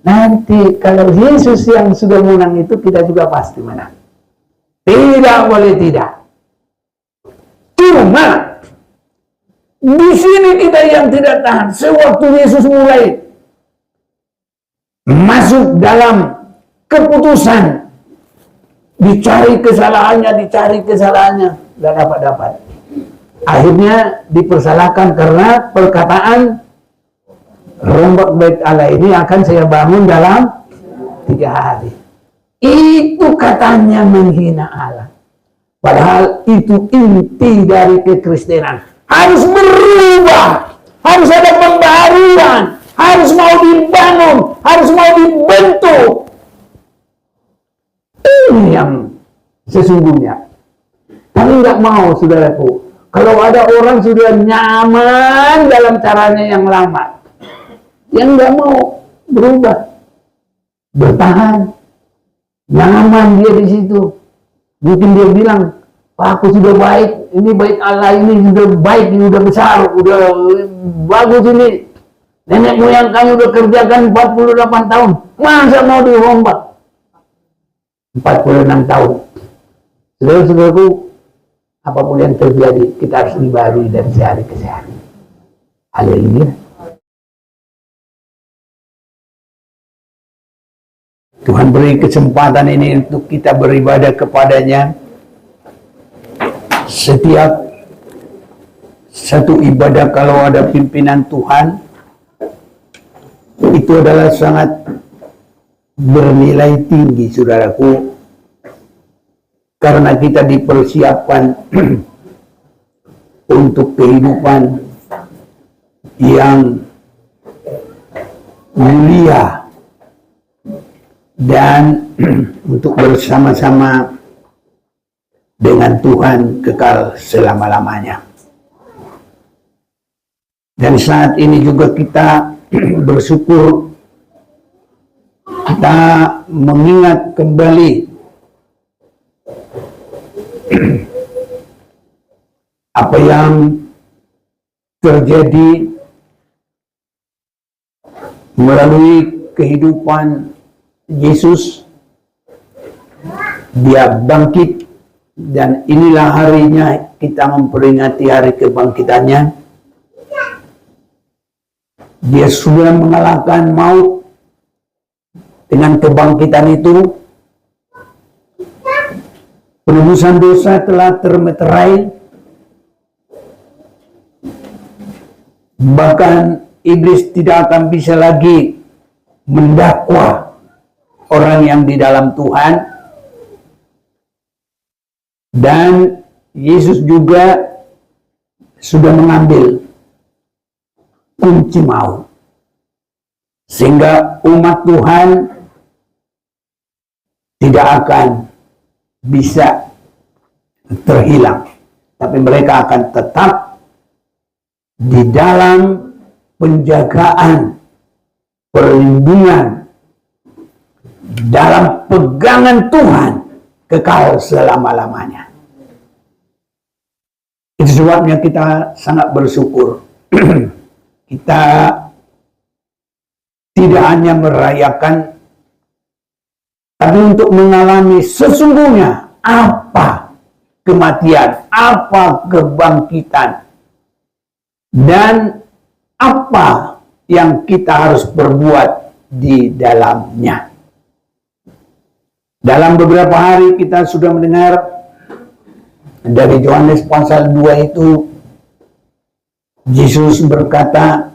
Nanti kalau Yesus yang sudah menang itu, kita juga pasti menang. Tidak boleh tidak. Cuma di sini kita yang tidak tahan. Sewaktu Yesus mulai masuk dalam keputusan, dicari kesalahannya, nggak dapat. Akhirnya dipersalahkan karena perkataan rombak bait Allah ini akan saya bangun dalam 3 hari. Itu katanya menghina Allah. Padahal itu inti dari kekristenan. Harus berubah, harus ada pembaharuan, harus mau dibangun, harus mau dibentuk. Ini yang sesungguhnya. Tapi nggak mau, saudaraku. Kalau ada orang sudah nyaman dalam caranya yang lama, yang nggak mau berubah, bertahan, nyaman dia di situ. Mungkin dia bilang, aku sudah baik, ini baik Allah ini sudah baik, ini sudah besar, sudah bagus ini. Nenek moyang kami sudah kerjakan 48 tahun, masa mau dirombak? 46 tahun. Saudara-saudaraku, apapun yang terjadi, kita harus dibaharui dari sehari ke sehari. Haleluya. Tuhan beri kesempatan ini untuk kita beribadah kepadanya. Setiap satu ibadah kalau ada pimpinan Tuhan, itu adalah sangat bernilai tinggi, saudaraku. Karena kita dipersiapkan untuk kehidupan yang mulia dan untuk bersama-sama dengan Tuhan kekal selama-lamanya. Dan saat ini juga kita bersyukur, kita mengingat kembali apa yang terjadi melalui kehidupan Yesus. Dia bangkit dan inilah harinya kita memperingati hari kebangkitannya. Dia sudah mengalahkan maut. Dengan kebangkitan itu, penebusan dosa telah termeterai. Bahkan iblis tidak akan bisa lagi mendakwa orang yang di dalam Tuhan. Dan Yesus juga sudah mengambil kunci maut, sehingga umat Tuhan tidak akan bisa terhilang, tapi mereka akan tetap di dalam penjagaan, perlindungan, dalam pegangan Tuhan kekal selama-lamanya. Itu sebabnya kita sangat bersyukur. Kita tidak hanya merayakan, tapi untuk mengalami sesungguhnya apa kematian, apa kebangkitan, dan apa yang kita harus perbuat di dalamnya. Dalam beberapa hari kita sudah mendengar dari Yohanes pasal 2 itu, Yesus berkata,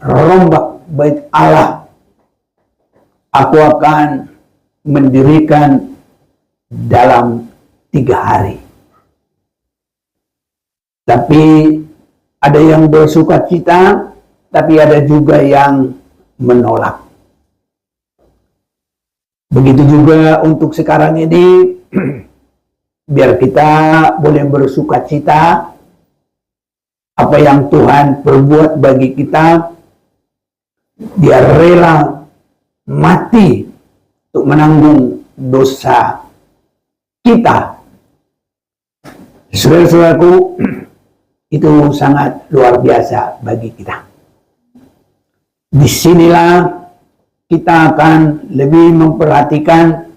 rombak bait Allah, aku akan mendirikan dalam 3 hari. Tapi ada yang bersuka cita, tapi ada juga yang menolak. Begitu juga untuk sekarang ini, biar kita boleh bersuka cita, apa yang Tuhan perbuat bagi kita. Dia rela mati untuk menanggung dosa kita. Saudara-saudaraku, itu sangat luar biasa bagi kita. Disinilah kita akan lebih memperhatikan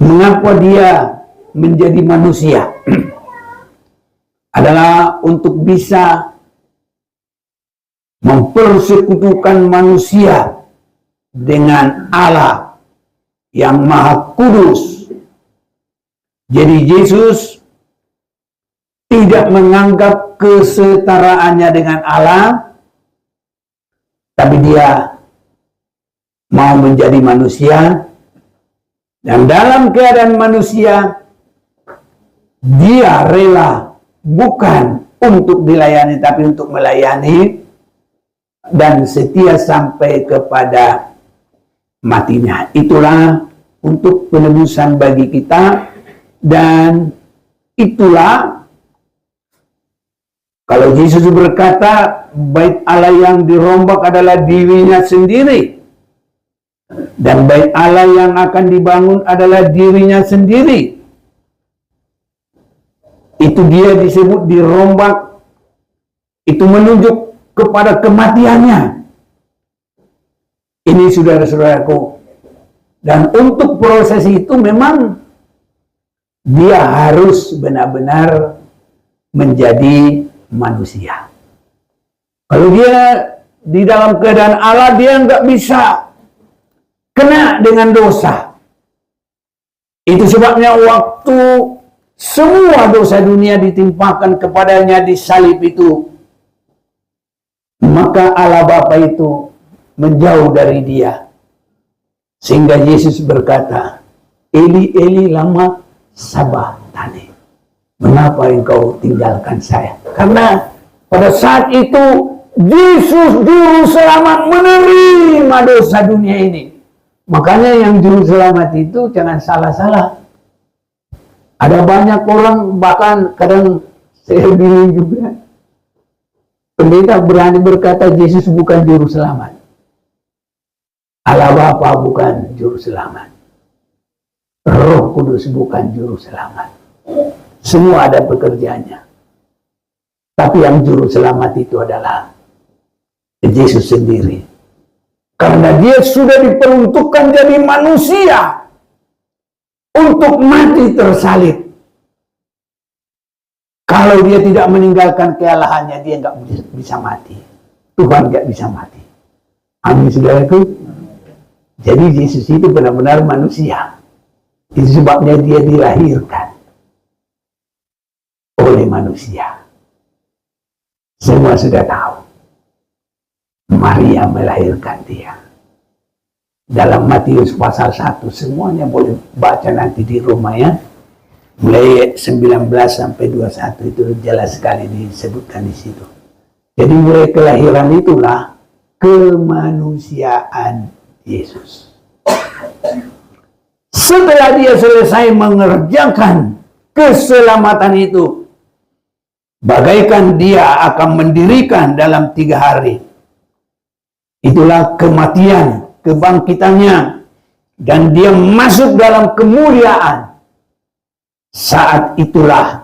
mengapa dia menjadi manusia. Adalah untuk bisa mempersekutukan manusia dengan Allah yang Maha Kudus. Jadi Yesus tidak menganggap kesetaraannya dengan Allah, tapi dia mau menjadi manusia, dan dalam keadaan manusia dia rela bukan untuk dilayani tapi untuk melayani dan setia sampai kepada matinya. Itulah untuk penebusan bagi kita, dan itulah kalau Yesus berkata bait Allah yang dirombak adalah dirinya sendiri, dan bait Allah yang akan dibangun adalah dirinya sendiri. Itu dia disebut dirombak, itu menunjuk kepada kematiannya. Ini saudara-saudaraku. Dan untuk proses itu memang dia harus benar-benar menjadi manusia. Kalau dia di dalam keadaan Allah, dia nggak bisa kena dengan dosa. Itu sebabnya waktu semua dosa dunia ditimpakan kepadanya di salib itu, maka Allah Bapa itu menjauh dari dia. Sehingga Yesus berkata, Eli, Eli, lama sabachthani. Mengapa engkau tinggalkan saya? Karena pada saat itu Yesus juru selamat menerima dosa dunia ini. Makanya yang juru selamat itu jangan salah-salah. Ada banyak orang, bahkan kadang saya bilang juga, pendeta berani berkata Yesus bukan juru selamat, Allah Bapa bukan juru selamat, Roh Kudus bukan juru selamat. Semua ada pekerjaannya. Tapi yang juru selamat itu adalah Yesus sendiri. Karena dia sudah diperuntukkan jadi manusia untuk mati tersalib. Kalau dia tidak meninggalkan kealahannya, dia nggak bisa mati. Tuhan nggak bisa mati. Amin, saudaraku. Jadi Yesus itu benar-benar manusia. Itu sebabnya dia dilahirkan oleh manusia. Semua sudah tahu. Maria melahirkan dia. Dalam Matius pasal 1, semuanya boleh baca nanti di rumah ya. Mulai 19 sampai 21 itu jelas sekali disebutkan di situ. Jadi mulai kelahiran itulah kemanusiaan Yesus. Setelah dia selesai mengerjakan keselamatan itu, bagaikan dia akan mendirikan dalam 3 hari. Itulah kematian, kebangkitannya, dan dia masuk dalam kemuliaan. Saat itulah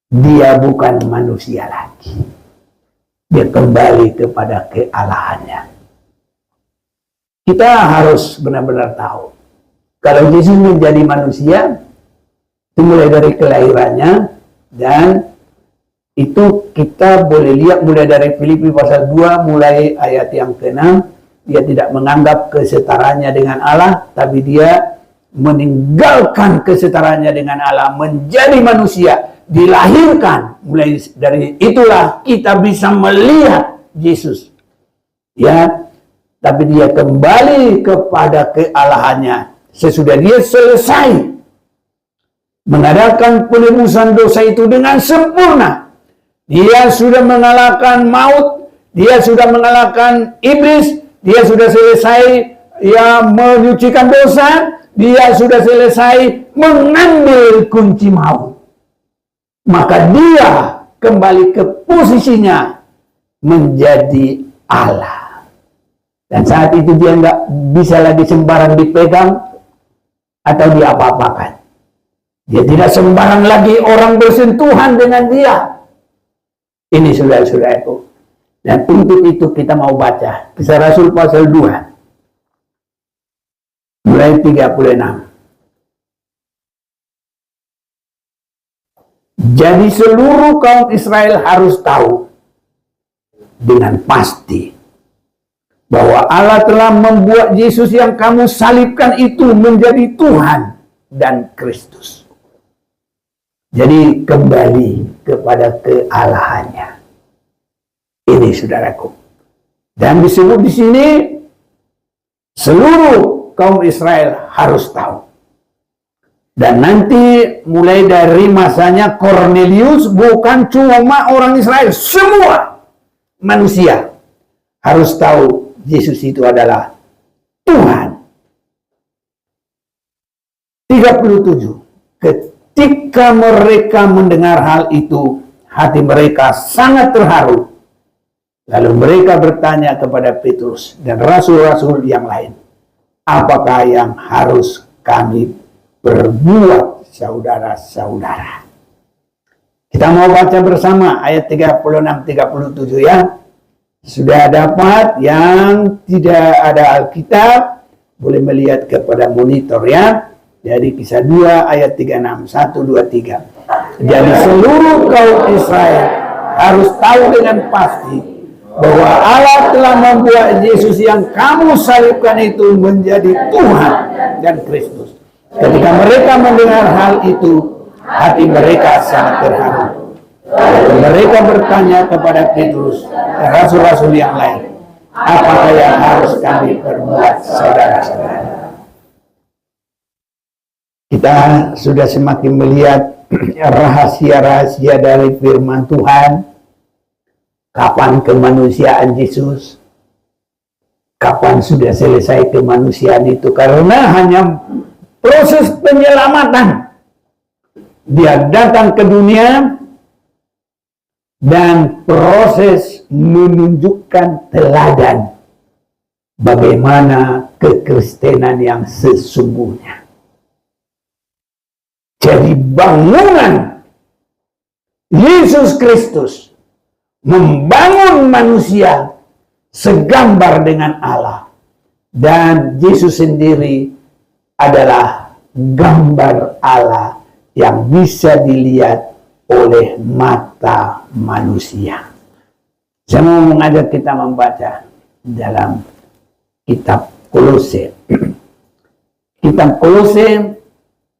dia bukan manusia lagi. Dia kembali kepada kealahannya. Kita harus benar-benar tahu, kalau Yesus menjadi manusia, itu mulai dari kelahirannya, dan itu kita boleh lihat mulai dari Filipi pasal 2, mulai ayat yang ke-6, dia tidak menganggap kesetaraannya dengan Allah, tapi dia meninggalkan kesetaraannya dengan Allah, menjadi manusia, dilahirkan. Mulai dari itulah kita bisa melihat Yesus. Ya, tapi dia kembali kepada kealahannya sesudah dia selesai mengadakan penebusan dosa itu dengan sempurna. Dia sudah mengalahkan maut, dia sudah mengalahkan iblis, dia sudah selesai ya menyucikan dosa, dia sudah selesai mengambil kunci maut. Maka dia kembali ke posisinya menjadi Allah. Dan saat itu dia nggak bisa lagi sembarang dipegang atau diapa-apakan. Dia tidak sembarang lagi orang bersentuhan dengan dia. Ini saudara-saudaraku. Dan untuk itu kita mau baca Kisah Rasul pasal 2 mulai 36. Jadi seluruh kaum Israel harus tahu dengan pasti bahwa Allah telah membuat Yesus yang kamu salibkan itu menjadi Tuhan dan Kristus. Jadi kembali kepada kealahannya. Ini saudaraku. Dan disebut di sini seluruh kaum Israel harus tahu. Dan nanti mulai dari masanya Cornelius bukan cuma orang Israel, semua manusia harus tahu Yesus itu adalah Tuhan. 37. Ketika mereka mendengar hal itu, hati mereka sangat terharu. Lalu mereka bertanya kepada Petrus dan rasul-rasul yang lain, apakah yang harus kami berbuat, saudara-saudara? Kita mau baca bersama ayat 36-37 ya. Sudah dapat, yang tidak ada Alkitab boleh melihat kepada monitor ya. Jadi Kisah 2 ayat 36, 1, 2, 3. Jadi seluruh kaum Israel harus tahu dengan pasti bahwa Allah telah membuat Yesus yang kamu salibkan itu menjadi Tuhan dan Kristus. Ketika mereka mendengar hal itu, hati mereka sangat terharu. Lalu mereka bertanya kepada Petrus dan rasul-rasul yang lain, apakah yang harus kami perbuat, saudara-saudara? Kita sudah semakin melihat rahasia-rahasia dari firman Tuhan. Kapan kemanusiaan Yesus? Kapan sudah selesai kemanusiaan itu? Karena hanya proses penyelamatan. Dia datang ke dunia dan proses menunjukkan teladan bagaimana kekristenan yang sesungguhnya. Jadi bangunan Yesus Kristus membangun manusia segambar dengan Allah, dan Yesus sendiri adalah gambar Allah yang bisa dilihat oleh mata manusia. Saya mau mengajak kita membaca dalam kitab Kolose. Kitab Kolose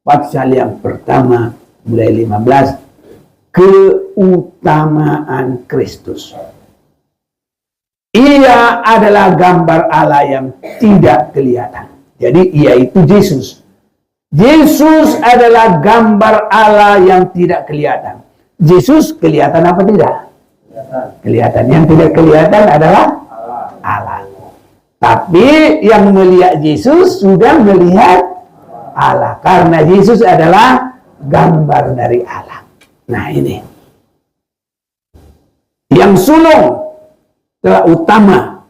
pasal yang pertama mulai 15. Keutamaan Kristus. Ia adalah gambar Allah yang tidak kelihatan. Jadi ia itu Yesus. Yesus adalah gambar Allah yang tidak kelihatan. Yesus kelihatan apa tidak? Kelihatan. Yang tidak kelihatan adalah Allah. Tapi yang melihat Yesus sudah melihat Allah. Karena Yesus adalah gambar dari Allah. Nah ini. Yang sulung telah utama,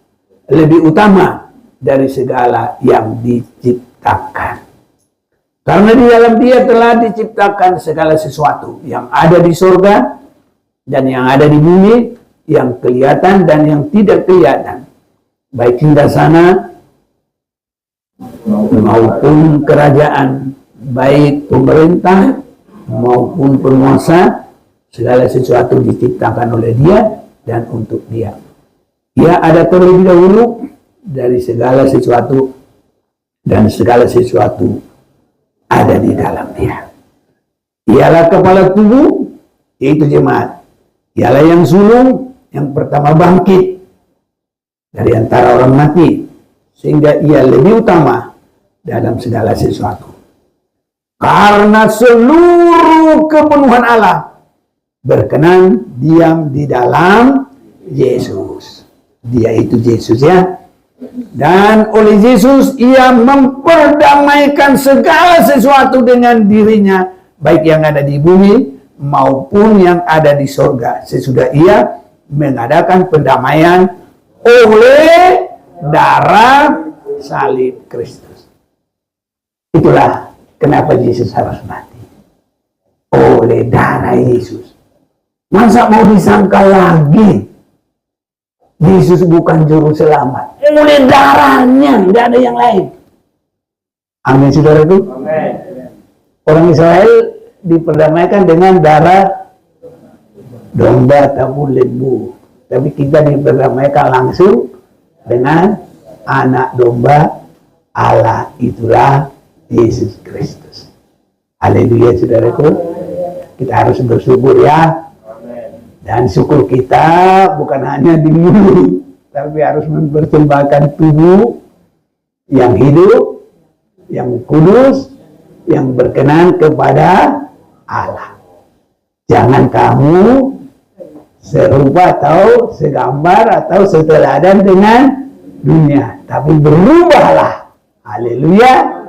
lebih utama dari segala yang diciptakan. Karena di dalam dia telah diciptakan segala sesuatu yang ada di surga dan yang ada di bumi, yang kelihatan dan yang tidak kelihatan. Baik singgasana maupun kerajaan, baik pemerintah maupun penguasa, segala sesuatu diciptakan oleh dia dan untuk dia. Ia ada terlebih dahulu dari segala sesuatu, dan segala sesuatu ada di dalam dia. Ialah kepala tubuh, yaitu jemaat. Ialah yang sulung, yang pertama bangkit dari antara orang mati, sehingga ia lebih utama dalam segala sesuatu. Karena seluruh kepenuhan Allah berkenan diam di dalam Yesus. Dia itu Yesus ya. Dan oleh Yesus ia memperdamaikan segala sesuatu dengan dirinya, baik yang ada di bumi maupun yang ada di sorga, sesudah ia mengadakan pendamaian oleh darah salib Kristus. Itulah kenapa Yesus harus mati. Oleh darah Yesus. Masa mau disangka lagi Yesus bukan juru selamat. Oleh darahnya, nggak ada yang lain. Amin, saudaraku. Amin. Orang Israel diperdamaikan dengan darah domba ataupun lembu. Tapi kita diperdamaikan langsung dengan anak domba Allah, itulah Yesus Kristus. Haleluya, saudaraku. Kita harus bersyukur ya. Dan syukur kita bukan hanya di mulut, tapi harus mempersembahkan tubuh yang hidup, yang kudus, yang berkenan kepada Allah. Jangan kamu serupa atau segambar atau seteladan dengan dunia, tapi berubahlah. Haleluya.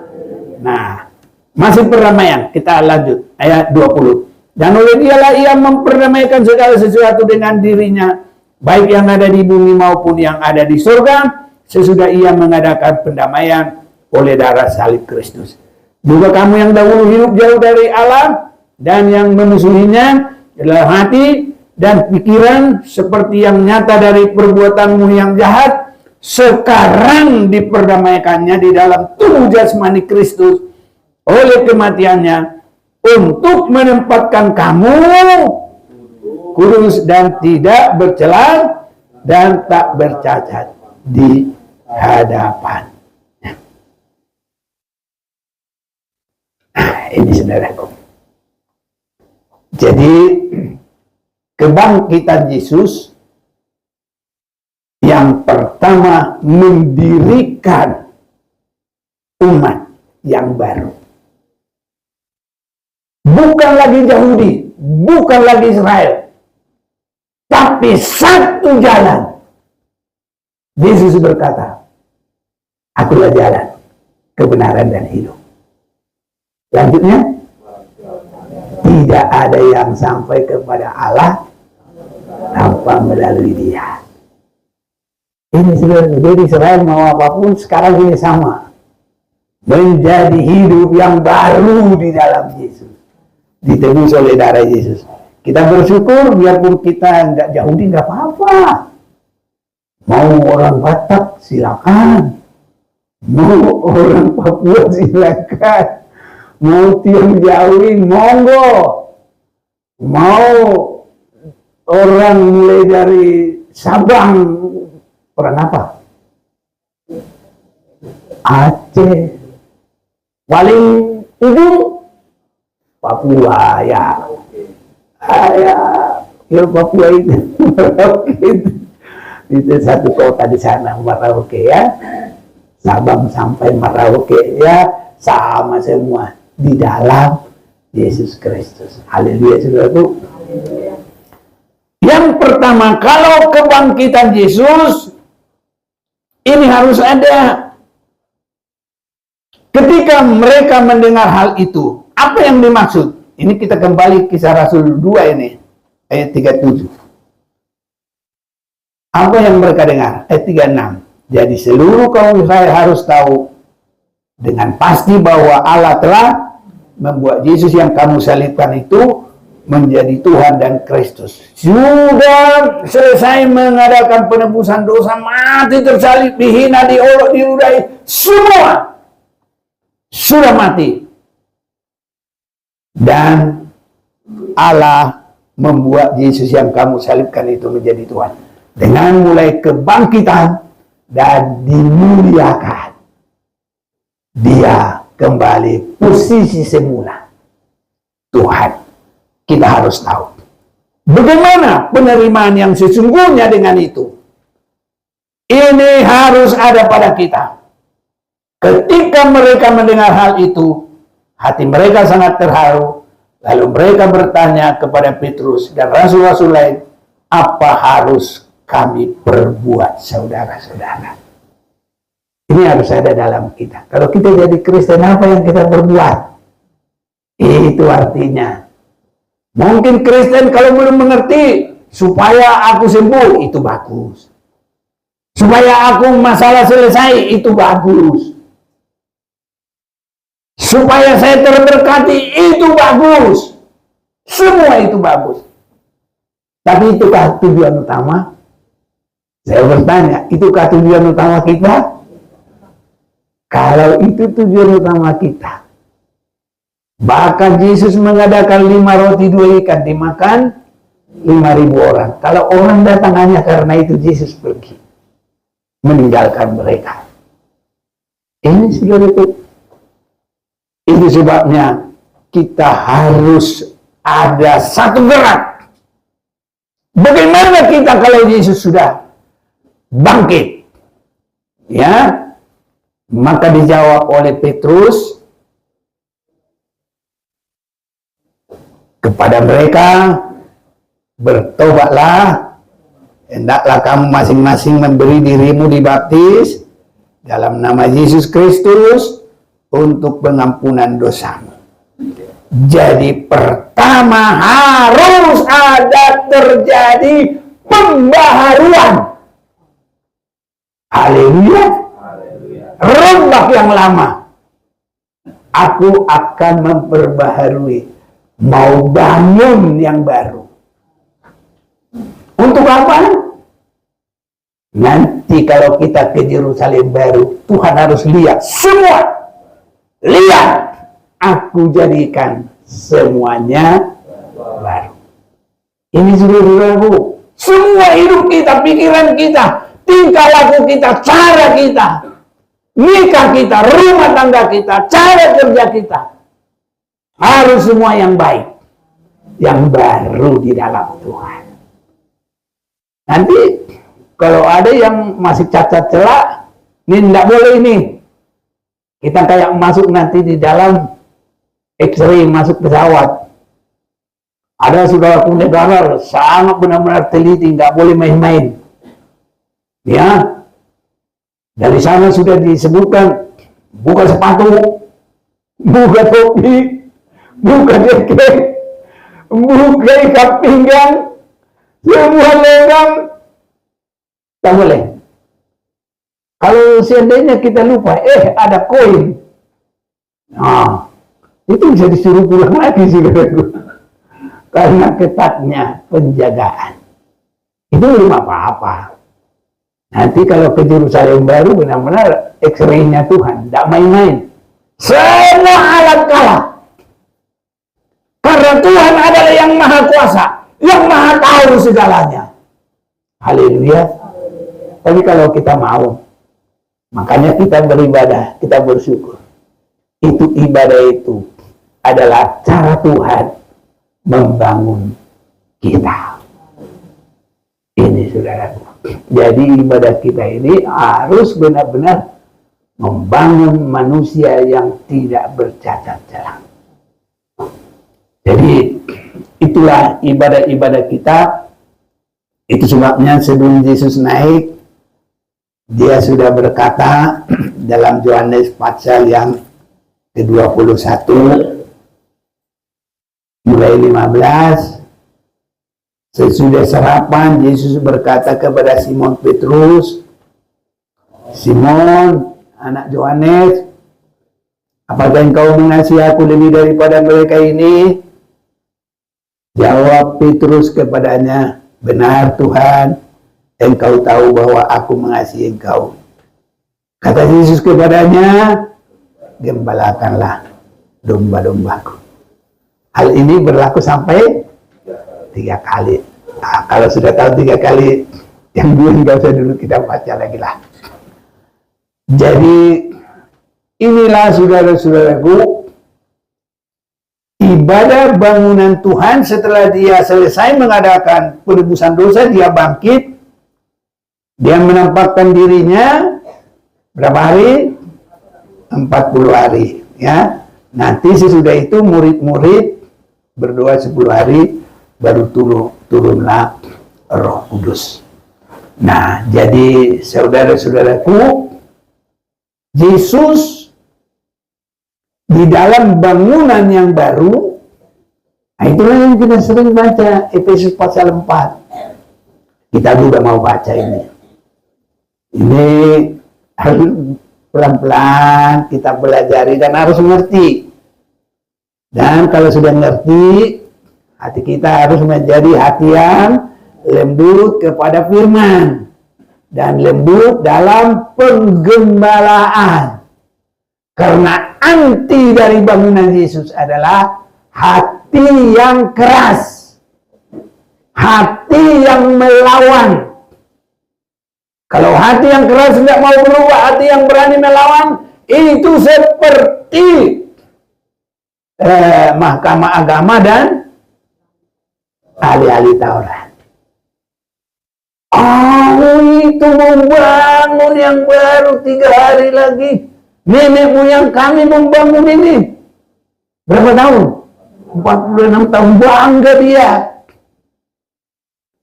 Nah, masih perdamaian. Kita lanjut ayat 20. Dan oleh dialah ia memperdamaikan segala sesuatu dengan dirinya, baik yang ada di bumi maupun yang ada di surga, sesudah ia mengadakan pendamaian oleh darah salib Kristus. Juga kamu yang dahulu hidup jauh dari Allah dan yang memusuhinya adalah hati dan pikiran seperti yang nyata dari perbuatanmu yang jahat, sekarang diperdamaikannya di dalam tubuh jasmani Kristus oleh kematiannya, untuk menempatkan kamu kudus dan tidak bercela dan tak bercacat di hadapan. Ini saudaraku. Jadi kebangkitan Yesus yang pertama mendirikan umat yang baru. Bukan lagi Yahudi, bukan lagi Israel, tapi satu jalan. Yesus berkata, akulah jalan, kebenaran dan hidup. Lanjutnya, tidak ada yang sampai kepada Allah tanpa melalui Dia. Ini sebenarnya, jadi Israel mau apapun sekarang ini sama, menjadi hidup yang baru di dalam Yesus, ditebus oleh darah Yesus. Kita bersyukur, biarpun kita nggak Yahudi nggak apa-apa. Mau orang Batak silakan, mau orang Papua silakan, mau tiang Jawi monggo, mau orang mulai dari Sabang, orang apa? Aceh, paling ujung Papua ya, ya Papua itu itu satu kota di sana, Merauke ya, Sabang sampai Merauke ya, sama semua di dalam Yesus Kristus. Haleluya, saudaraku. Yang pertama, kalau kebangkitan Yesus ini harus ada. Ketika mereka mendengar hal itu, apa yang dimaksud? Ini kita kembali Kisah Rasul 2 ini, ayat 37. Apa yang mereka dengar? Ayat 36. Jadi seluruh kaum Israel harus tahu dengan pasti bahwa Allah telah membuat Yesus yang kamu salibkan itu menjadi Tuhan dan Kristus. Sudah selesai mengadakan penebusan dosa, mati, tersalib, dihina, diolok, diludahi, semua sudah mati. Dan Allah membuat Yesus yang kamu salibkan itu menjadi Tuhan. Dengan mulai kebangkitan dan dimuliakan, Dia kembali posisi semula. Tuhan, kita harus tahu bagaimana penerimaan yang sesungguhnya dengan itu. Ini harus ada pada kita. Ketika mereka mendengar hal itu, hati mereka sangat terharu. Lalu mereka bertanya kepada Petrus dan rasul-rasul lain, apa harus kami perbuat, saudara-saudara? Ini harus ada dalam kita. Kalau kita jadi Kristen, apa yang kita perbuat? Itu artinya. Mungkin Kristen kalau belum mengerti, supaya aku sembuh, itu bagus. Supaya aku masalah selesai, itu bagus. Supaya saya terberkati, itu bagus. Semua itu bagus. Tapi itukah tujuan utama? Saya bertanya, itukah tujuan utama kita? Kalau itu tujuan utama kita, bahkan Yesus mengadakan 5 roti 2 ikan dimakan 5.000 orang. Kalau orang datang hanya karena itu, Yesus pergi meninggalkan mereka. Ini saudaraku, itu sebabnya kita harus ada satu gerak. Bagaimana kita kalau Yesus sudah bangkit? Ya, maka dijawab oleh Petrus kepada mereka, bertobatlah, hendaklah kamu masing-masing memberi dirimu dibaptis dalam nama Yesus Kristus untuk pengampunan dosamu. Jadi pertama harus ada terjadi pembaharuan. Haleluya. Rombak yang lama, aku akan memperbaharui, mau bangun yang baru. Untuk apa? Nanti kalau kita ke Yerusalem baru, Tuhan harus lihat semua. Lihat, aku jadikan semuanya baru. Ini saudara-saudaraku, semua hidup kita, pikiran kita, tingkah laku kita, cara kita, nikah kita, rumah tangga kita, cara kerja kita, harus semua yang baik, yang baru di dalam Tuhan. Nanti kalau ada yang masih cacat celak, ini tidak boleh ini. Kita kayak masuk nanti di dalam X-ray, masuk pesawat. Ada saudaraku negara sangat benar-benar teliti, nggak boleh main-main. Ya, dari sana sudah disebutkan, buka sepatu, buka topi, buka jaket, buka ikat pinggang, semua lengkap. Tak boleh. Kalau seandainya kita lupa, ada koin, nah, itu bisa disuruh pulang lagi sih, karena ketatnya penjagaan. Itu belum apa-apa. Nanti kalau ke Yerusalem baru benar-benar X-ray-nya Tuhan, tidak main-main. Semua alat kalah. Karena Tuhan adalah yang maha kuasa, yang maha tahu segalanya. Haleluya. Tapi kalau kita mau, makanya kita beribadah, kita bersyukur. Itu ibadah itu adalah cara Tuhan membangun kita. Ini saudaraku. Jadi ibadah kita ini harus benar-benar membangun manusia yang tidak bercacat celah. Jadi itulah ibadah-ibadah kita. Itu sebabnya sebelum Yesus naik, dia sudah berkata dalam Yohanes pasal yang ke-21 mulai 15, sesudah sarapan, Yesus berkata kepada Simon Petrus, Simon, anak Yohanes, apakah engkau mengasihi aku lebih daripada mereka ini? Jawab Petrus kepadanya, benar Tuhan, engkau tahu bahwa aku mengasihi engkau. Kata Yesus kepadanya, gembalakanlah domba-dombaku. Hal ini berlaku sampai 3 kali. Nah, kalau sudah tahu 3 kali, yang 2 nggak usah dulu kita baca lagi lah. Jadi inilah saudara-saudaraku, ibadah bangunan Tuhan. Setelah dia selesai mengadakan penebusan dosa, dia bangkit, dia menampakkan dirinya berapa hari? 40 hari. Ya, nanti sesudah itu murid-murid berdoa 10 hari, baru turunlah Roh Kudus. Nah, jadi saudara-saudaraku, Yesus di dalam bangunan yang baru, nah itulah yang kita sering baca, Efesus pasal 4. Kita juga mau baca ini. Ini harus pelan-pelan kita pelajari dan harus mengerti. Dan kalau sudah ngerti, hati kita harus menjadi hati yang lembut kepada firman. dan lembut dalam penggembalaan. Karena anti dari bangunan Yesus adalah hati yang keras, hati yang melawan. Kalau hati yang keras tidak mau berubah, hati yang berani melawan, itu seperti mahkamah agama dan ahli-ahli Taurat. Itu membangun yang baru 3 hari lagi. Nenek moyang kami membangun ini. Berapa tahun? 46 tahun. Bangga dia.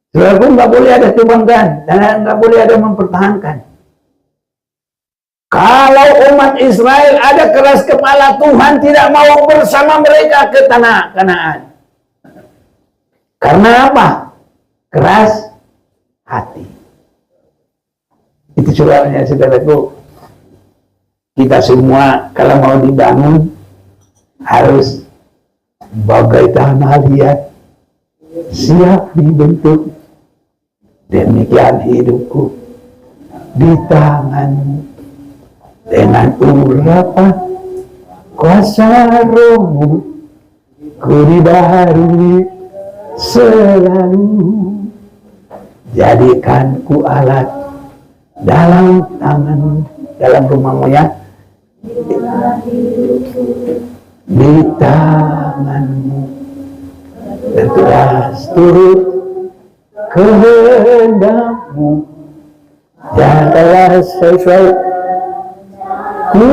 Saudara pun nggak boleh ada kebanggaan dan nggak boleh ada mempertahankan. Kalau umat Israel ada keras kepala, Tuhan tidak mau bersama mereka ke tanah Kanaan. Karena apa? Keras hati. Itu sebabnya, saudaraku, kita semua kalau mau dibangun harus bagai tanah liat, siap dibentuk. Demikian hidupku di tanganmu, dengan urapan kuasa Rohmu ku dibaharui selalu. Jadikan ku alat dalam tanganmu, dalam rumahmu ya, di tanganmu, dan teras turut kehendakmu, janganlah sesuai ku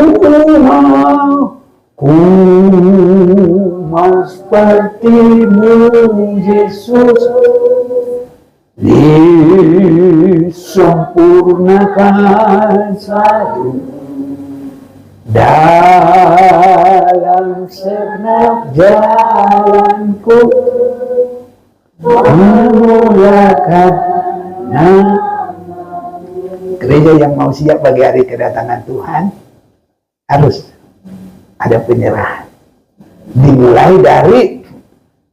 mau sepertimu Yesus, disempurnakan selalu dalam segenap jalanku, memulakan gereja yang mau siap bagi hari kedatangan Tuhan harus ada penyerahan. Dimulai dari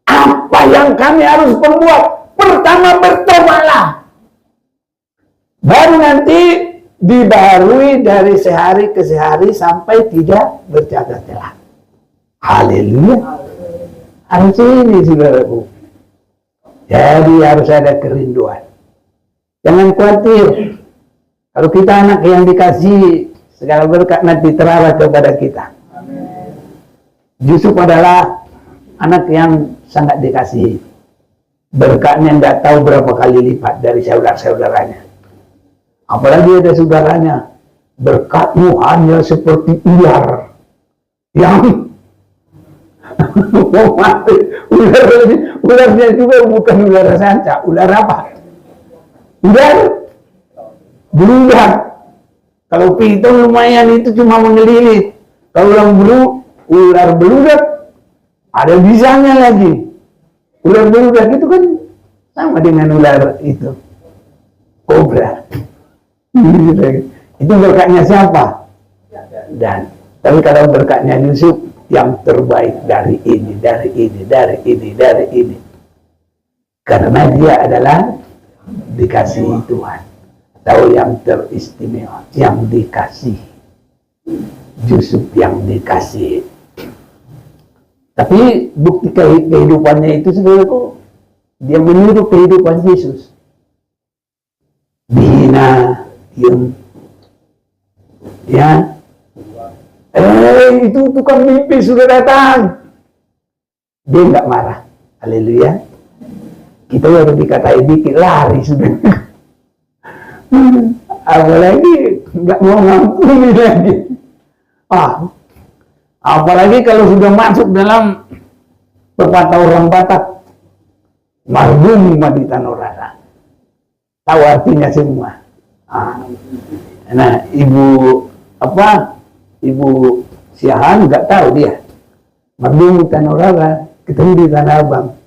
apa yang kami harus perbuat. Pertama, bertobatlah. Baru nanti dibaharui dari sehari ke sehari sampai tidak bercacat celah. Haleluya. Harus ini, saudaraku. Jadi harus ada kerinduan. Jangan khawatir. Kalau kita anak yang dikasih, segala berkat nanti terarah kepada kita. Yusuf adalah anak yang sangat dikasihi. Berkatnya tidak tahu berapa kali lipat dari saudara-saudaranya. Apalagi ada saudaranya, berkatmu hanya seperti ular yang ularnya juga bukan ular sanca. Ular apa? Ular beludak. Kalau piton lumayan, itu cuma mengelilit. Kalau yang ular beludak ada bisanya lagi. Ular beludak itu kan sama dengan ular itu, kobra. Itu berkatnya siapa? Dan tapi kalau berkatnya Yusuf, yang terbaik dari ini, dari ini, dari ini, dari ini. Karena dia adalah dikasihi Tuhan, atau yang teristimewa, yang dikasihi. Yusuf yang dikasihi. Tapi bukti kehidupannya itu, saudaraku, dia meniru kehidupan Yesus. Dihina, diam. Ya. Itu tukang mimpi sudah datang. Dia nggak marah. Haleluya. Kita baru dikatai dikit, lari sudah. Apalagi nggak mau ngampuni lagi. Apalagi kalau sudah masuk dalam pepatah orang Batak, marbum maditan orara. Tahu artinya semua. Nah, Ibu Siahan nggak tahu dia. Marbum maditan orara, ketemu di Tanah Abang.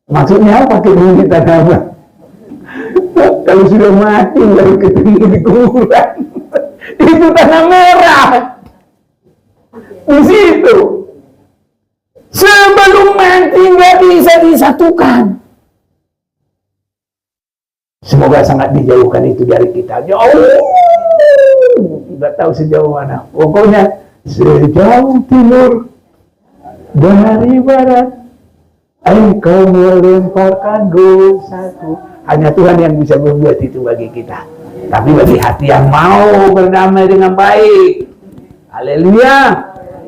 Maksudnya apa ketemu di Tanah Abang? Kalau sudah mati baru ketemu di kuburan. Itu tanah merah. Di situ. Sebelum mati nggak bisa disatukan. Semua Semoga sangat dijauhkan itu dari kita. Jauh, nggak tahu sejauh mana. Pokoknya sejauh timur dari barat, engkau melemparkan dosaku. Hanya Tuhan yang bisa membuat itu bagi kita. Tapi bagi hati yang mau berdamai dengan baik, haleluya,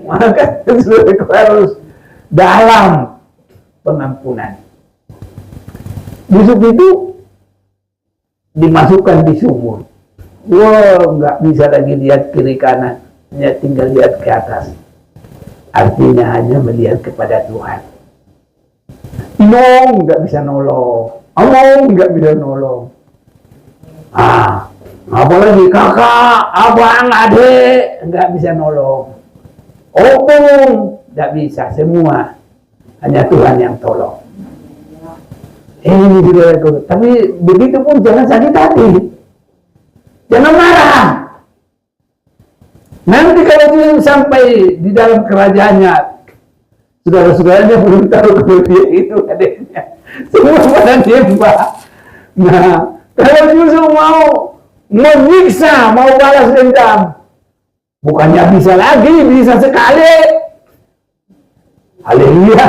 maka harus dalam pengampunan. Busuk itu dimasukkan di sumur. Wow, nggak bisa lagi lihat kiri kanan, hanya tinggal lihat ke atas. Artinya hanya melihat kepada Tuhan. Nong nggak bisa nolong, omong nggak bisa nolong. Apalagi kakak, abang, adik nggak bisa nolong. Opung nggak bisa, semua hanya Tuhan yang tolong. Ini saudaraku, tapi begitu pun jangan sakit hati, jangan marah. Nanti kalau dia sampai di dalam kerajaannya, saudara-saudaranya belum tahu kalau dia itu adiknya, semua pada nembak. Nah, kalau justru mau menyiksa, mau balas dendam, bukannya bisa lagi, bisa sekali. Haleluya.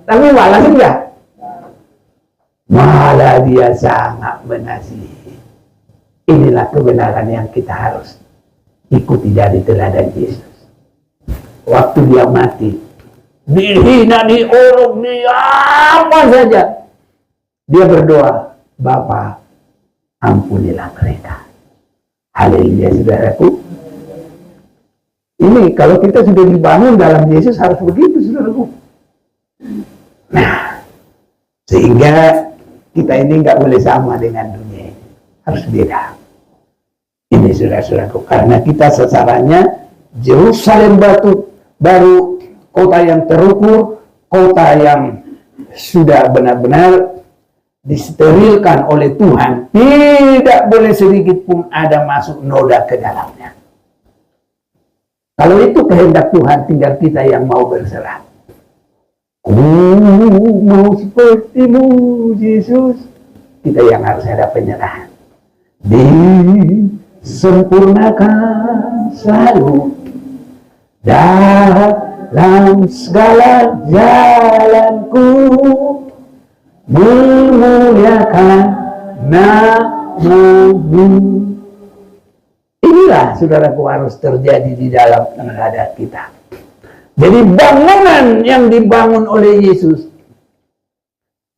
Tapi balas enggak? Malah dia sangat mengasihi. Inilah kebenaran yang kita harus ikuti dari teladan Yesus. Waktu dia mati, dihina, diurung, apa saja, dia berdoa, Bapa, ampunilah mereka. Haleluya, saudaraku. Ini kalau kita sudah dibangun dalam Yesus harus begitu, saudaraku. Nah, sehingga kita ini nggak boleh sama dengan dunia ini, harus beda. Ini saudara-saudaraku, karena kita sasarannya Yerusalem baru, kota yang terukur, kota yang sudah benar-benar disterilkan oleh Tuhan, tidak boleh sedikit pun ada masuk noda ke dalamnya. Kalau itu kehendak Tuhan, tinggal kita yang mau berserah. Mau sepertimu Yesus, kita yang harus ada penyerahan. Disempurnakan selalu dalam segala jalanku, memuliakan nama-Mu. Inilah saudaraku harus terjadi di dalam menghadap kita. Jadi bangunan yang dibangun oleh Yesus,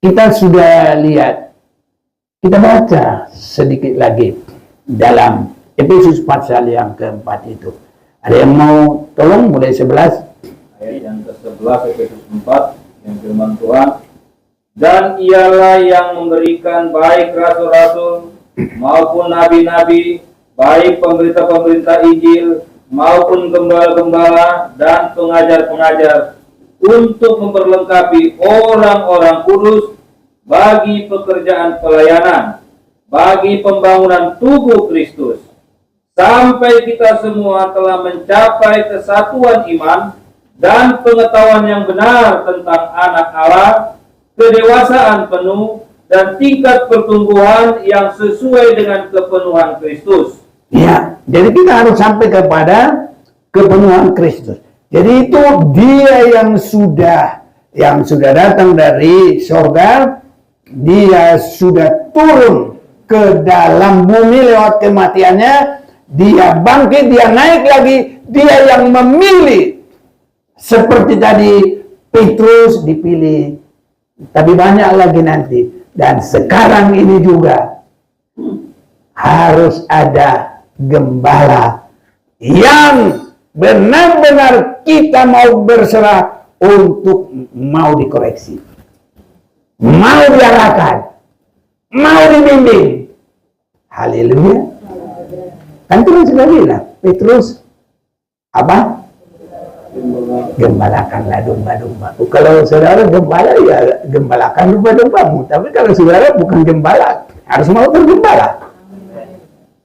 kita sudah lihat, kita baca sedikit lagi dalam Efesus pasal yang keempat itu. Ada yang mau tolong mulai 11? Ayat yang ke-11 Efesus 4 yang firman Tuhan. Dan ialah yang memberikan baik rasul-rasul maupun nabi-nabi, baik pemberita-pemberita Injil maupun gembala-gembala dan pengajar-pengajar, untuk memperlengkapi orang-orang kudus bagi pekerjaan pelayanan, bagi pembangunan tubuh Kristus, sampai kita semua telah mencapai kesatuan iman dan pengetahuan yang benar tentang anak Allah, kedewasaan penuh dan tingkat pertumbuhan yang sesuai dengan kepenuhan Kristus. Ya, jadi kita harus sampai kepada kepenuhan Kristus. Jadi itu dia yang sudah datang dari surga, dia sudah turun ke dalam bumi lewat kematiannya, dia bangkit, dia naik lagi, dia yang memilih. Seperti tadi Petrus dipilih, tapi banyak lagi nanti. Dan sekarang ini juga harus ada gembala yang benar-benar kita mau berserah untuk mau dikoreksi, mau diarahkan, mau dibimbing. Haleluya. Kan Tuhan sudah bilang, Petrus apa? Gembalakanlah domba-dombaku. Kalau saudara gembala, ya gembalakan domba-dombamu. Tapi kalau saudara bukan gembala, harus mau bergembala.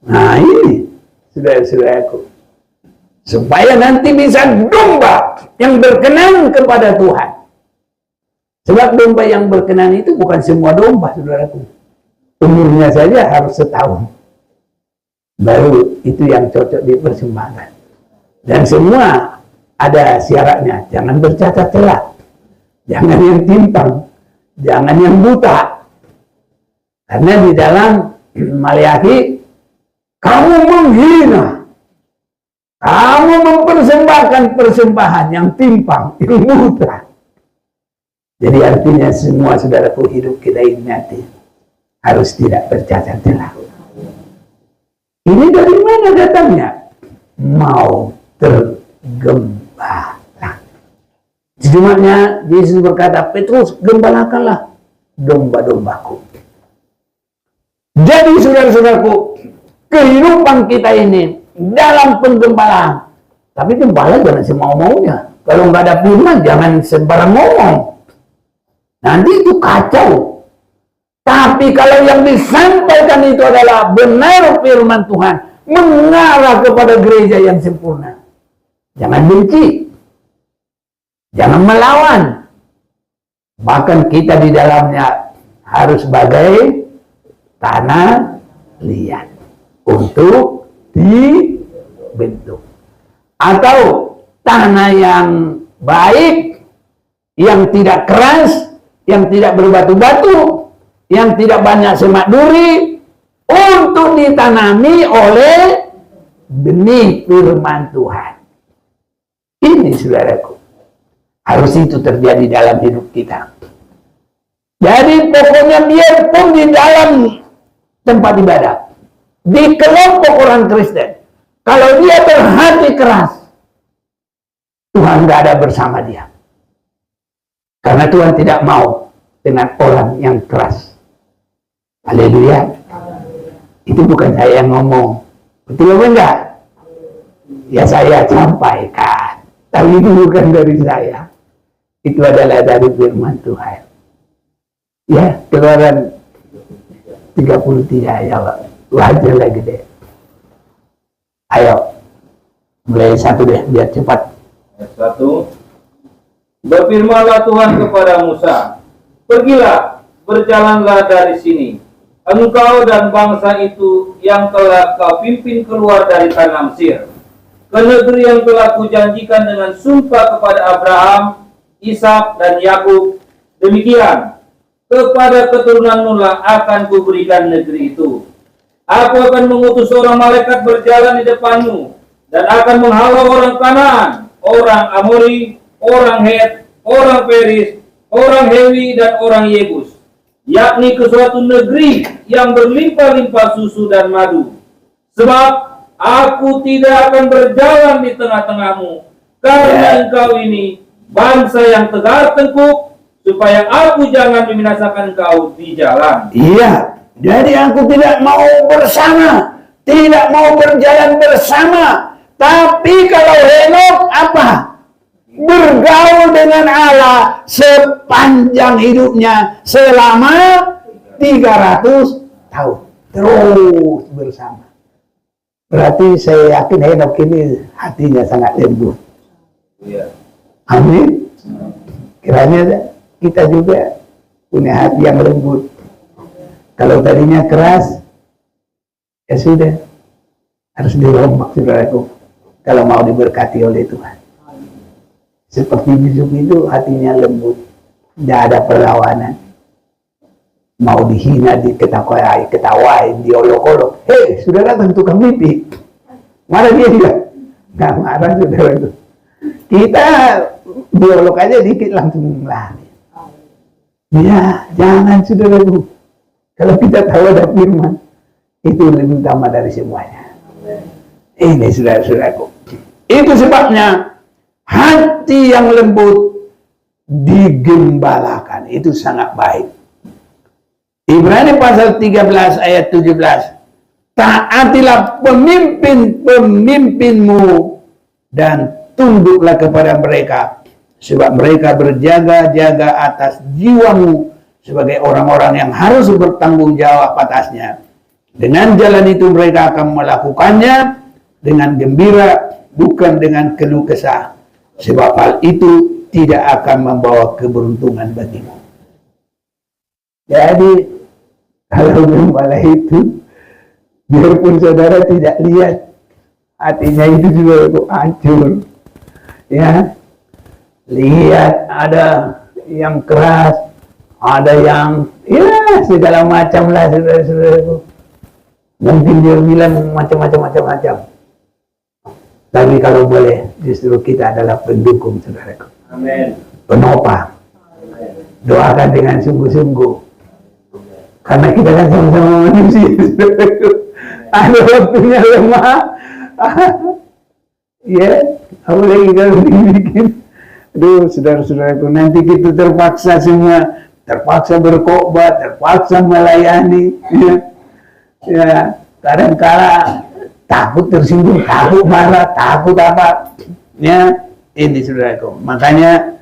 Nah ini, saudara-saudaraku, supaya nanti bisa domba yang berkenan kepada Tuhan. Sebab domba yang berkenan itu bukan semua domba, saudaraku. umurnya saja harus setahun. Baru itu yang cocok dipersembahkan. Dan semua ada syaratnya. Jangan bercacat celah. Jangan yang timpang. Jangan yang buta. Karena di dalam Maliaki, kamu menghina. Kamu mempersembahkan persembahan yang timpang, yang buta. Jadi artinya semua saudaraku hidup kita ini nanti harus tidak bercacat celah. Ini dari mana datangnya? Mau tergembala. Sejumlahnya Yesus berkata, Petrus, gembalakanlah domba-dombaku. Jadi saudara-saudaraku, kehidupan kita ini dalam penggembalaan. Tapi gembala jangan semau-maunya. Kalau nggak ada firman, jangan sembarang ngomong. Nanti itu kacau. Tapi kalau yang disampaikan itu adalah benar firman Tuhan, mengarah kepada gereja yang sempurna. Jangan benci. Jangan melawan. Bahkan kita di dalamnya harus sebagai tanah liat untuk dibentuk. Atau tanah yang baik, yang tidak keras, yang tidak berbatu-batu, yang tidak banyak semak duri, untuk ditanami oleh benih firman Tuhan. Ini saudaraku, harus itu terjadi dalam hidup kita. Jadi pokoknya biarpun di dalam tempat ibadah, di kelompok orang Kristen, kalau dia berhati keras, Tuhan tidak ada bersama dia. Karena Tuhan tidak mau dengan orang yang keras. Haleluya. Itu bukan saya yang ngomong. Betul apa enggak? Ya saya sampaikan. Tapi itu bukan dari saya. Itu adalah dari firman Tuhan. Ya, Keluaran 33 ya Pak. Wajar lagi deh. Ayo. Mulai satu deh, biar cepat. Satu. Berfirmanlah Tuhan kepada Musa, pergilah, berjalanlah dari sini, engkau dan bangsa itu yang telah kau pimpin keluar dari tanah Mesir, ke negeri yang telah kujanjikan dengan sumpah kepada Abraham, Ishak dan Yakub. Demikian, kepada keturunanmu lah akan kuberikan negeri itu. Aku akan mengutus seorang malaikat berjalan di depanmu, dan akan menghalau orang Kanaan, orang Amori, orang Het, orang Peris, orang Hewi, dan orang Yebus, yakni ke suatu negeri yang berlimpah-limpah susu dan madu. Sebab aku tidak akan berjalan di tengah-tengahmu, karena engkau ini bangsa yang tegar tengkuk, supaya aku jangan membinasakan engkau di jalan. Iya, jadi aku tidak mau bersama, tidak mau berjalan bersama. Tapi kalau Henok apa? Bergaul dengan Allah sepanjang hidupnya selama 300 tahun. Terus bersama. Berarti saya yakin Henok ini hatinya sangat lembut. Iya. Amin. Kiranya kita juga punya hati yang lembut. Kalau tadinya keras, ya sudah. Harus dirombak, saudaraku. Kalau mau diberkati oleh Tuhan. Seperti Yusuf itu hatinya lembut. Tidak ada perlawanan. Mau dihina, diketawain, diolok-olok. Hei, sudah datang tukang mimpi. Marah dia juga. Nggak marah, saudaraku. Kita diolok aja dikit langsung lari. Ya, jangan, saudaraku. Kalau kita tahu ada firman, itu lebih utama dari semuanya. Ini saudara-saudaraku. Itu sebabnya hati yang lembut digembalakan. Itu sangat baik. Ibrani pasal 13 ayat 17. Taatilah pemimpin-pemimpinmu dan tunduklah kepada mereka. Sebab mereka berjaga-jaga atas jiwamu sebagai orang-orang yang harus bertanggung jawab atasnya. Dengan jalan itu mereka akan melakukannya dengan gembira, bukan dengan keluh kesah. Sebab hal itu tidak akan membawa keberuntungan bagimu. Jadi, Kalau gembala itu, biarpun saudara tidak lihat, hatinya itu juga hancur. Ya, lihat ada yang keras, ada yang ya segala macam lah saudara-saudaraku. Mungkin dia bilang macam-macam. Tapi kalau boleh, justru kita adalah pendukung saudaraku. Amin. Penopang. Doakan dengan sungguh-sungguh. Karena kita kan sama-sama manusia, saudaraku. Ada waktunya lemah. Ya, apalagi kalau dibikin. Aduh, saudara-saudaraku, nanti kita terpaksa semua, terpaksa berkhotbah, terpaksa melayani. Ya, kadang-kala takut tersinggung, takut marah, takut apa. Ya, ini saudaraku. Makanya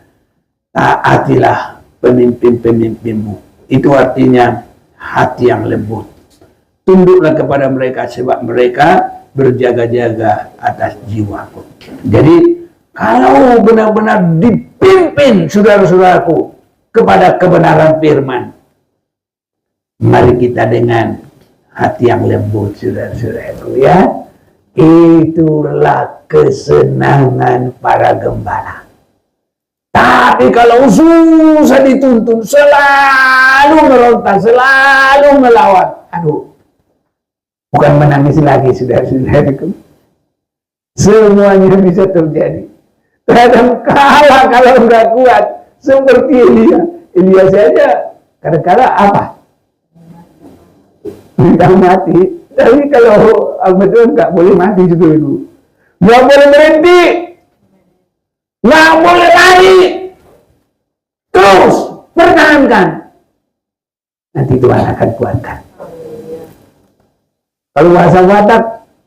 taatilah pemimpin-pemimpinmu. Itu artinya hati yang lembut. Tunduklah kepada mereka sebab mereka berjaga-jaga atas jiwaku. Jadi kalau benar-benar dipimpin saudara-saudaraku kepada kebenaran firman, mari kita dengan hati yang lembut saudara-saudaraku ya. Itulah kesenangan para gembala. Tapi kalau susah dituntun, selalu meronta, selalu melawan, aduh, bukan menangis lagi saudara-saudaraku. Semuanya bisa terjadi. Kadang-kala kalau nggak kuat, seperti Elia saja, kadang-kala apa? Minta mati. Tapi kalau betul nggak boleh mati juga itu. Nggak boleh berhenti. Nggak boleh lari. Terus pertahankan. Nanti Tuhan akan kuatkan. Kalau bahasa Batak,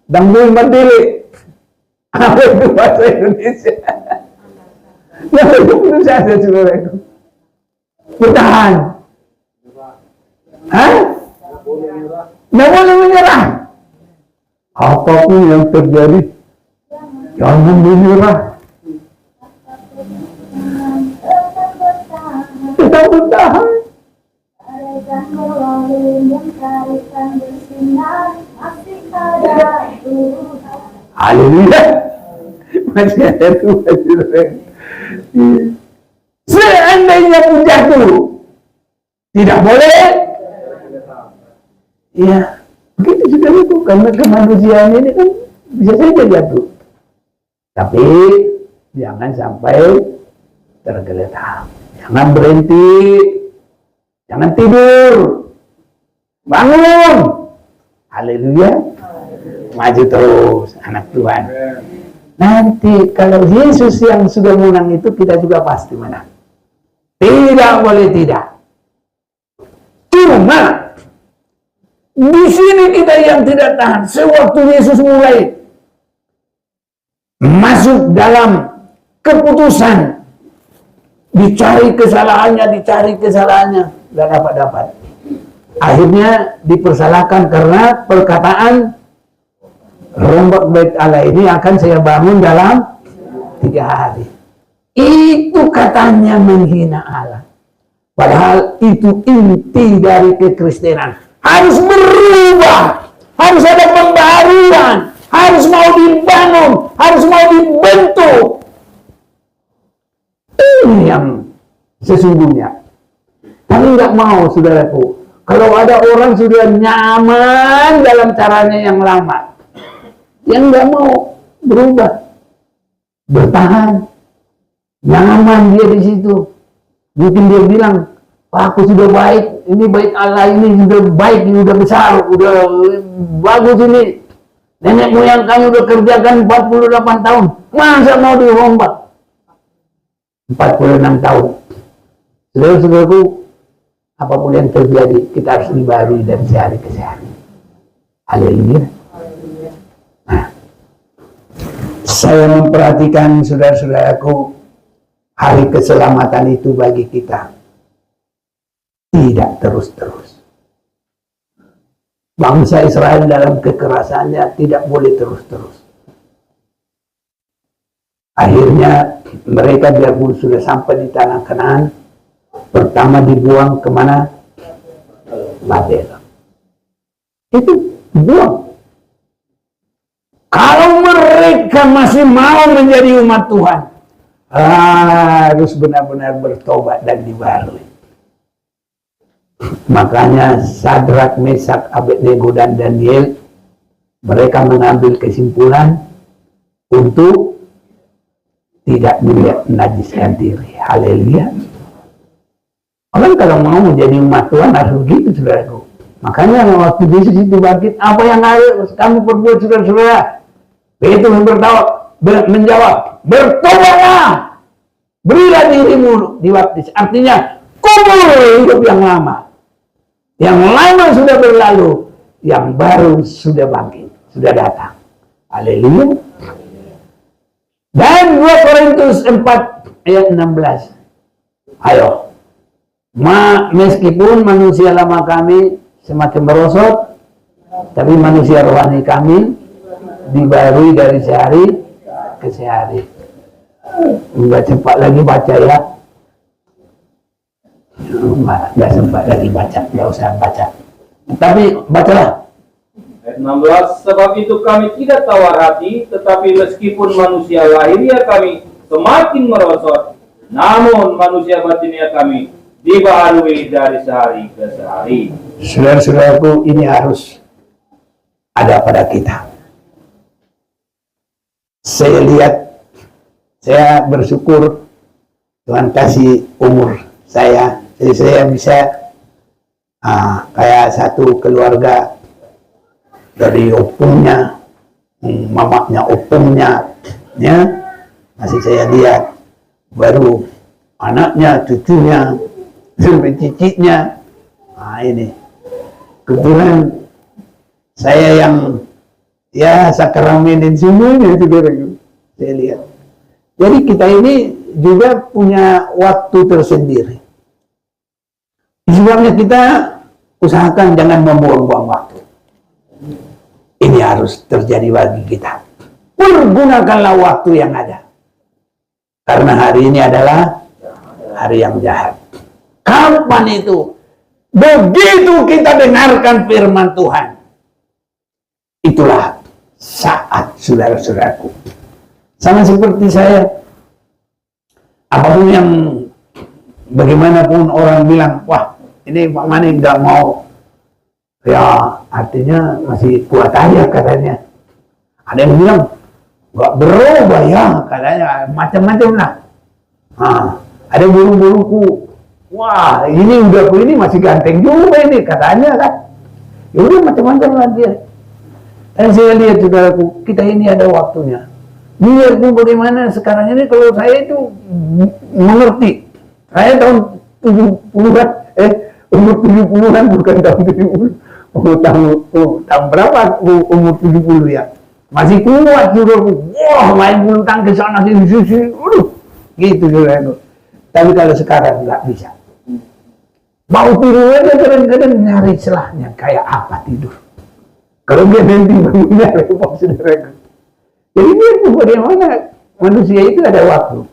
dangdul berdiri. Apa itu bahasa Indonesia? Nah, itu benar saja saudara itu. Bertahan. Hah? Nggak boleh menyerah. Apapun yang terjadi, jangan menyerah. Tetap bertahan. Haleluya. Masih ada Tuhan. Seandainya pun jatuh, tidak boleh. Iya, begitu sudah itu. Karena kemanusiaan ini kan bisa saja jatuh. Tapi jangan sampai tergeletak. Jangan berhenti. Jangan tidur. Bangun. Haleluya. Maju terus anak Tuhan. Nanti kalau Yesus yang sudah menang itu, kita juga pasti menang. Tidak boleh tidak. Cuma di sini kita yang tidak tahan. Sewaktu Yesus mulai masuk dalam keputusan, dicari kesalahannya, nggak dapat. Akhirnya dipersalahkan karena perkataan rombak bait Allah ini akan saya bangun dalam 3 hari. Itu katanya menghina Allah. Padahal itu inti dari kekristenan. Harus berubah, harus ada pembaruan, harus mau dibangun, harus mau dibentuk. Ini yang sesungguhnya. Tapi nggak mau, saudaraku. Kalau ada orang sudah nyaman dalam caranya yang lama, yang nggak mau berubah, bertahan, nyaman dia di situ. Mungkin dia bilang, aku sudah baik, ini baik Allah ini sudah baik, ini sudah besar, sudah bagus ini. Nenek moyang kami sudah kerjakan 48 tahun, masa mau dirombak? 46 tahun. Saudara-saudaraku, apapun yang terjadi, kita harus dibarui dari sehari ke sehari. Haleluya. Nah, saya memperhatikan saudara-saudaraku, hari keselamatan itu bagi kita tidak terus-terus. Bangsa Israel dalam kekerasannya tidak boleh terus-terus. Akhirnya mereka biarpun sudah sampai di tanah Kanaan, pertama dibuang kemana? Babel. Itu buang. Kalau mereka masih mau menjadi umat Tuhan, harus benar-benar bertobat dan dibaharui. Makanya Sadrak, Mesak, Abednego dan Daniel, mereka mengambil kesimpulan untuk tidak menajiskan diri. Haleluya. Orang kalau mau menjadi umat Tuhan harus begitu, saudaraku. Makanya waktu Yesus itu bangkit, apa yang harus kamu perbuat, saudara-saudara? Petrus menjawab, bertobatlah, berilah dirimu dibaptis. Artinya, kubur hidup yang lama. Yang lama sudah berlalu, yang baru sudah bangkit, sudah datang. Haleluya. Dan 2 Korintus 4 ayat 16. Ayo. Meskipun manusia lama kami semakin merosot, tapi manusia rohani kami dibarui dari sehari ke sehari. Enggak cepat lagi baca ya. Enggak sempat lagi baca, enggak usah baca. Tapi bacalah. Ayat 16, sebab itu kami tidak tawar hati, tetapi meskipun manusia lahiriah kami semakin merosot, namun manusia batiniah kami dibaharui dari sehari ke sehari. Saudara-saudaraku, ini harus ada pada kita. Saya lihat, saya bersyukur Tuhan kasih umur saya, jadi saya bisa kayak satu keluarga dari opungnya, mamanya opungnya, ya masih saya lihat, baru anaknya, cucunya, sampai cicitnya. Nah ini kebetulan saya yang ya sakramenin semuanya, saudara, saya lihat. Jadi kita ini juga punya waktu tersendiri. Sebabnya kita usahakan jangan membuang-buang waktu. Ini harus terjadi bagi kita. Pergunakanlah waktu yang ada. Karena hari ini adalah hari yang jahat. Kapan itu? Begitu kita dengarkan firman Tuhan. Itulah saat, saudara-saudaraku. Sama seperti saya. Apapun yang bagaimanapun orang bilang, wah ini Pak Mani nggak mau. Ya artinya masih kuat aja katanya. Ada yang bilang nggak berubah ya katanya, macam-macam lah. Ada bulu-buluku, wah ini masih ganteng juga ini katanya kan. Ya udah macam-macam lah dia. Dan saya lihat saudaraku, kita ini ada waktunya. Biarpun bagaimana sekarang ini, kalau saya itu mengerti, saya tahun 70-an, umur 70-an bukan tahun 70. Tahun berapa umur 70 ya? Masih kuat saudaraku. Wah, main bulu tangkis sana sini, gitu saudaraku. Tapi kalau sekarang nggak bisa. Mau tidur aja kadang-kadang nyari celahnya, kayak apa tidur. Kalau dia nanti bangunnya repot saudaraku. Jadi dia bagaimana manusia itu ada waktu.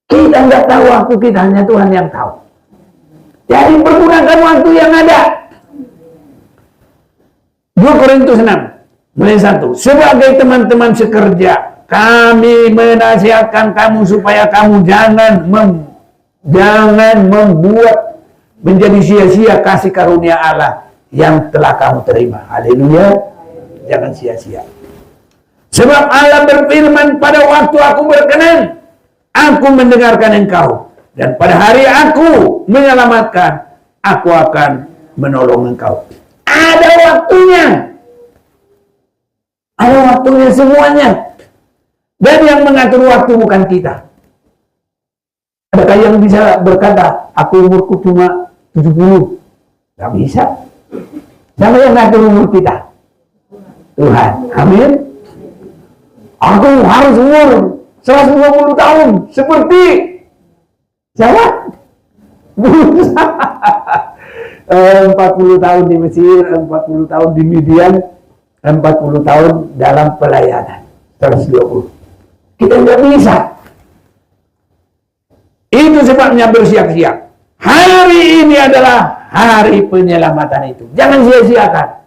Kita nggak tahu waktu kita, hanya Tuhan yang tahu. Jadi pergunakan waktu yang ada. 2 Korintus 6 mulai 1. Sebagai teman-teman sekerja, kami menasihatkan kamu supaya kamu jangan membuat menjadi sia-sia kasih karunia Allah yang telah kamu terima. Haleluya. Jangan sia-sia. Sebab Allah berfirman, pada waktu aku berkenan, aku mendengarkan engkau. Dan pada hari aku menyelamatkan, aku akan menolong engkau. Ada waktunya. Ada waktunya semuanya. Dan yang mengatur waktu bukan kita. Adakah yang bisa berkata, aku umurku cuma 70? Gak bisa. Siapa yang mengatur umur kita? Tuhan. Amin. Aku harus umur 120 tahun. Seperti siapa? 40 tahun di Mesir, 40 tahun di Midian, 40 tahun dalam pelayanan. 120. Kita nggak bisa. Itu sebabnya bersiap-siap. Hari ini adalah hari penyelamatan itu. Jangan sia-siakan.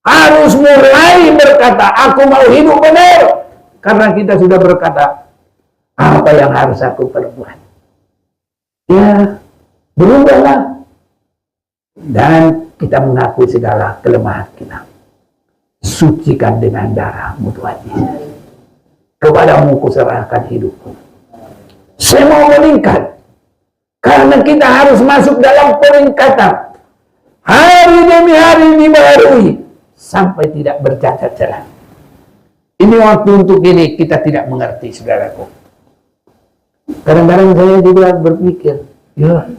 harus mulai berkata, aku mau hidup benar. Karena kita sudah berkata, apa yang harus aku perbuat? Ya, berubahlah. Dan kita mengakui segala kelemahan kita. Sucikan dengan darah-Mu Tuhan Yesus. Kepadamu kuserahkan hidupku. Saya mau meningkat. Karena kita harus masuk dalam peningkatan. Hari demi hari dibaharui. Sampai tidak bercacat celah. Ini waktu untuk ini kita tidak mengerti, saudaraku. Kadang-kadang saya juga berpikir, ya,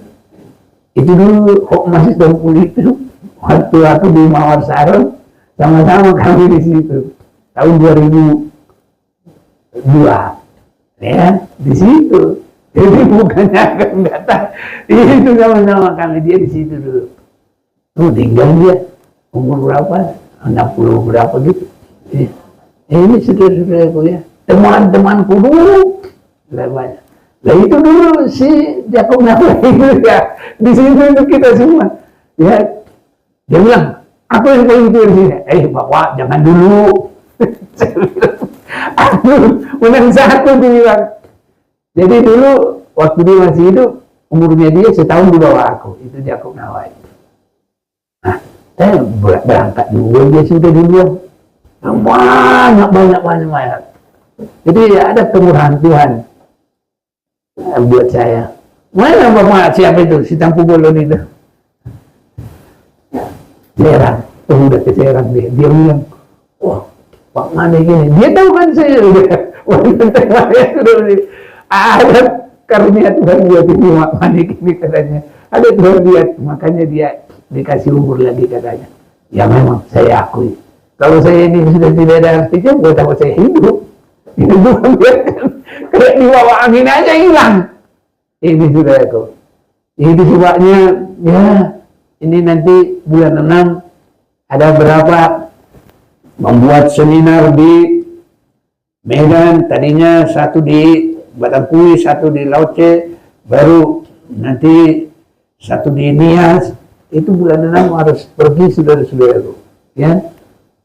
itu dulu kok masih kumpul itu. Waktu aku di Mawar Saron, sama-sama kami di situ. Tahun 2002. Ya, di situ. Jadi bukannya akan datang. Itu sama-sama kami, dia di situ dulu. Tinggal dia. Umur berapa? 60 berapa gitu. Ini saudara-saudaraku ya, teman-temanku dulu, banyak. Nah itu dulu si Jakob Nawawi itu ya, di sini itu kita semua, ya. Dia bilang, aku yang paling tua di sini. Bapak jangan dulu. Aku menang satu dia bilang. Jadi dulu waktu dia masih hidup, umurnya dia setahun di bawah aku, itu Jakob Nawawi. Nah, saya berangkat dulu, dia sudah duluan. Banyak. Jadi ada kemurahan Tuhan buat saya. Mana Bapak siapa itu? Si Tampu Bolon itu. Serang. Udah ke Serang dia. Dia bilang, wah Pak Mane gini. Dia tahu kan saya udah. Ada karunia Tuhan buat ini Pak Mane gini katanya. Ada Tuhan lihat. Makanya dia dikasih umur lagi katanya. Ya memang saya akui. Kalau saya ini sudah tidak ada artinya, buat apa saya hidup? Itu bukan biarkan. Kayak di bawah angin aja hilang. Ini sudah aku. Ini sebabnya, ya, ini nanti bulan 6, ada berapa membuat seminar di Medan, tadinya satu di Batangkui, satu di Lauce, baru nanti satu di Nias. Itu bulan 6 harus pergi saudara-saudaraku. Ya.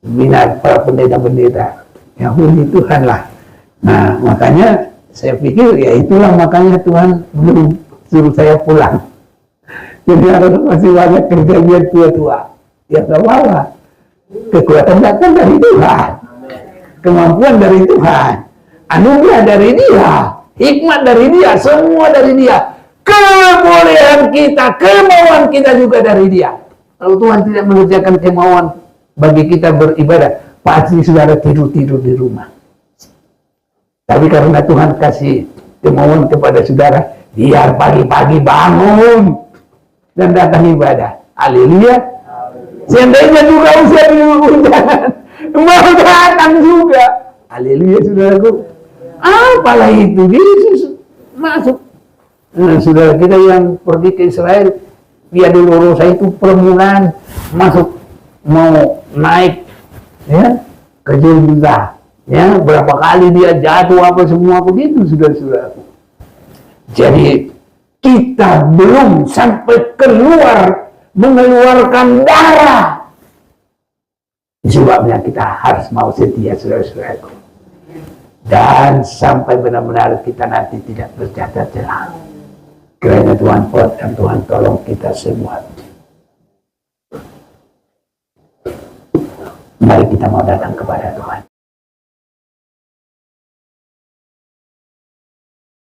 Seminar para pendeta-pendeta yang puji Tuhan lah. Nah makanya saya pikir ya itulah makanya Tuhan belum suruh saya pulang. Jadi harus masih banyak kerja biar tua-tua. Ya gak apa-apa. Kekuatan datang dari Tuhan, kemampuan dari Tuhan, anugerah dari Dia, hikmat dari Dia, semua dari Dia. Kebolehan kita, kemauan kita juga dari Dia. Kalau Tuhan tidak mengerjakan kemauan bagi kita beribadah, pasti saudara tidur-tidur di rumah. Tapi karena Tuhan kasih kemauan kepada saudara, biar pagi-pagi bangun dan datang ibadah. Haleluya. Seandainya juga usia di hujan, mau datang juga. Haleluya saudaraku. Apalah itu, Yesus masuk. Nah, saudara kita yang pergi ke Israel, Via Dolorosa itu permulaan masuk, mau naik ya ke Jeruzalem ya, berapa kali dia jatuh apa semua begitu saudara-saudaraku. Jadi kita belum sampai keluar mengeluarkan darah, sebabnya kita harus mau setia saudara-saudaraku, dan sampai benar-benar kita nanti tidak bercacat celah. Kiranya Tuhan kuat dan Tuhan tolong kita semua. Mari kita mau datang kepada Tuhan.